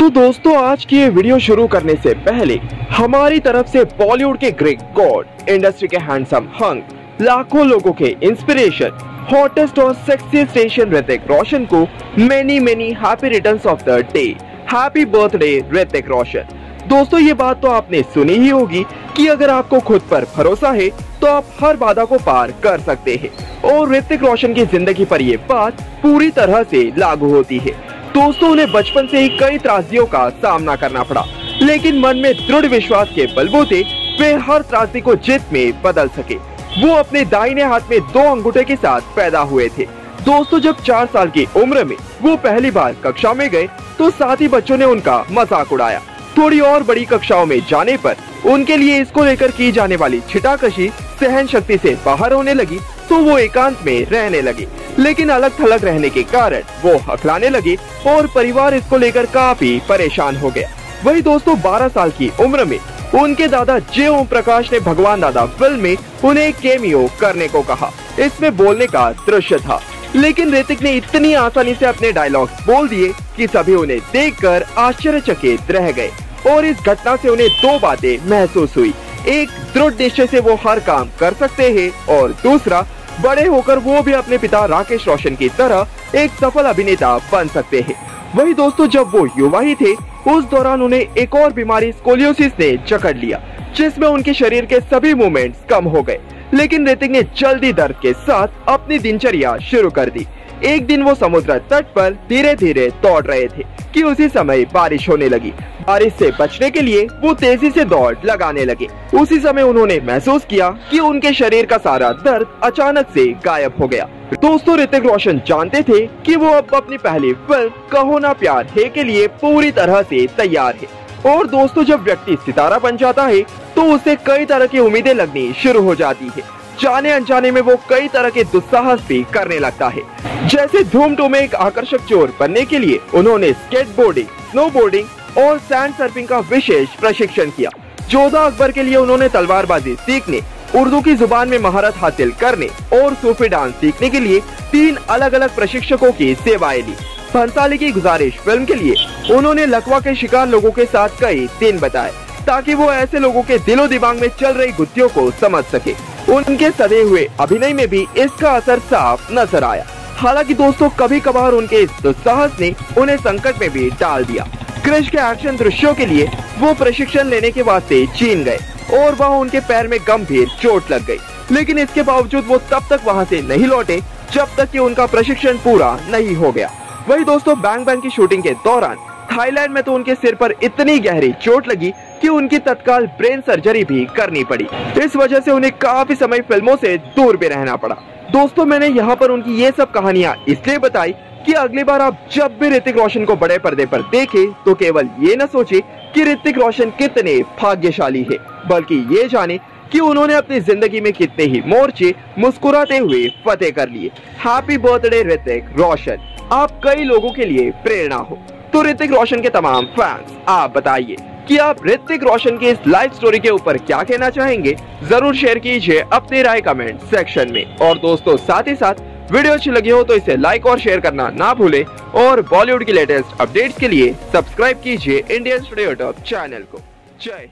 तो दोस्तों आज की ये वीडियो शुरू करने से पहले हमारी तरफ से बॉलीवुड के ग्रेट गॉड, इंडस्ट्री के हैंडसम हंग, लाखों लोगों के इंस्पिरेशन, हॉटेस्ट और सेक्सीएस्ट एशियन ऋतिक रोशन को many happy returns of the day. Happy birthday Hrithik Roshan. दोस्तों ये बात तो आपने सुनी ही होगी कि अगर आपको खुद पर भरोसा है तो आप हर बाधा को पार कर सकते हैं, और ऋतिक रोशन की जिंदगी पर ये बात पूरी तरह से लागू होती है। दोस्तों उन्हें बचपन से ही कई त्रासदियों का सामना करना पड़ा, लेकिन मन में दृढ़ विश्वास के बलबूते वे हर त्रासदी को जीत में बदल सके। वो अपने दाहिने हाथ में 2 अंगूठे के साथ पैदा हुए थे। दोस्तों जब 4 साल की उम्र में वो पहली बार कक्षा में गए तो साथी बच्चों ने उनका मजाक उड़ाया। थोड़ी और बड़ी कक्षाओं में जाने पर उनके लिए इसको लेकर की जाने वाली छिटाकशी सहन शक्ति से बाहर होने लगी, तो वो एकांत में रहने लगे। लेकिन अलग थलग रहने के कारण वो हकलाने लगे और परिवार इसको लेकर काफी परेशान हो गया। वही दोस्तों 12 साल की उम्र में उनके दादा जे ओम प्रकाश ने भगवान दादा फिल्म में उन्हें कैमियो करने को कहा। इसमें बोलने का दृश्य था, लेकिन ऋतिक ने इतनी आसानी से अपने डायलॉग बोल दिए कि सभी उन्हें देखकर आश्चर्यचकित रह गए। और इस घटना से उन्हें 2 बातें महसूस हुई। एक, दृढ़ निश्चय से वो हर काम कर सकते हैं, और दूसरा, बड़े होकर वो भी अपने पिता राकेश रोशन की तरह एक सफल अभिनेता बन सकते हैं। वही दोस्तों जब वो युवा ही थे उस दौरान उन्हें एक और बीमारी स्कोलियोसिस ने जकड़ लिया, जिसमें उनके शरीर के सभी मूवमेंट्स कम हो गए। लेकिन ऋतिक ने जल्दी दर्द के साथ अपनी दिनचर्या शुरू कर दी। एक दिन वो समुद्र तट पर धीरे धीरे दौड़ रहे थे कि उसी समय बारिश होने लगी। बारिश से बचने के लिए वो तेजी से दौड़ लगाने लगे। उसी समय उन्होंने महसूस किया कि उनके शरीर का सारा दर्द अचानक से गायब हो गया। दोस्तों ऋतिक रोशन जानते थे कि वो अब अपनी पहली फिल्म कहो ना प्यार है के लिए पूरी तरह से तैयार है। और दोस्तों जब व्यक्ति सितारा बन जाता है तो उसे कई तरह की उम्मीदें लगनी शुरू हो जाती है। जाने अनजाने में वो कई तरह के दुस्साहस भी करने लगता है। जैसे धूम 2 में एक आकर्षक चोर बनने के लिए उन्होंने स्केटबोर्डिंग, स्नोबोर्डिंग और सैंड सर्फिंग का विशेष प्रशिक्षण किया। जोधा अकबर के लिए उन्होंने तलवारबाजी सीखने, उर्दू की जुबान में महारत हासिल करने और सूफी डांस सीखने के लिए 3 अलग अलग प्रशिक्षकों की सेवाएं ली। भंसाली की गुजारिश फिल्म के लिए उन्होंने लकवा के शिकार लोगों के साथ कई दिन बताए, ताकि वो ऐसे लोगों के दिलो दिमाग में चल रही गुत्थियों को समझ सके। उनके सधे हुए अभिनय में भी इसका असर साफ नजर आया। हालांकि दोस्तों कभी कभार उनके इस दुस्साहस ने उन्हें संकट में भी डाल दिया। क्रिश के एक्शन दृश्यों के लिए वो प्रशिक्षण लेने के वास्ते चीन गए और वहाँ उनके पैर में गंभीर चोट लग गई। लेकिन इसके बावजूद वो तब तक वहाँ से नहीं लौटे जब तक कि उनका प्रशिक्षण पूरा नहीं हो गया। वही दोस्तों बैंग बैंग की शूटिंग के दौरान थाईलैंड में तो उनके सिर पर इतनी गहरी चोट लगी कि उनकी तत्काल ब्रेन सर्जरी भी करनी पड़ी। इस वजह से उन्हें काफी समय फिल्मों से दूर भी रहना पड़ा। दोस्तों मैंने यहाँ पर उनकी ये सब कहानियाँ इसलिए बताई कि अगली बार आप जब भी ऋतिक रोशन को बड़े पर्दे पर देखें तो केवल ये न सोचे कि ऋतिक रोशन कितने भाग्यशाली है, बल्कि ये जाने कि उन्होंने अपनी जिंदगी में कितने ही मोर्चे मुस्कुराते हुए फतेह कर लिए। हैप्पी बर्थडे ऋतिक रोशन। आप कई लोगों के लिए प्रेरणा हो। तो ऋतिक रोशन के तमाम फैंस आप बताइए कि आप ऋतिक रोशन की इस लाइफ स्टोरी के ऊपर क्या कहना चाहेंगे। जरूर शेयर कीजिए अपनी राय कमेंट सेक्शन में। और दोस्तों साथ ही साथ वीडियो अच्छी लगी हो तो इसे लाइक और शेयर करना ना भूले, और बॉलीवुड की लेटेस्ट अपडेट्स के लिए सब्सक्राइब कीजिए इंडियन स्टूडियो यूट्यूब चैनल को। जय।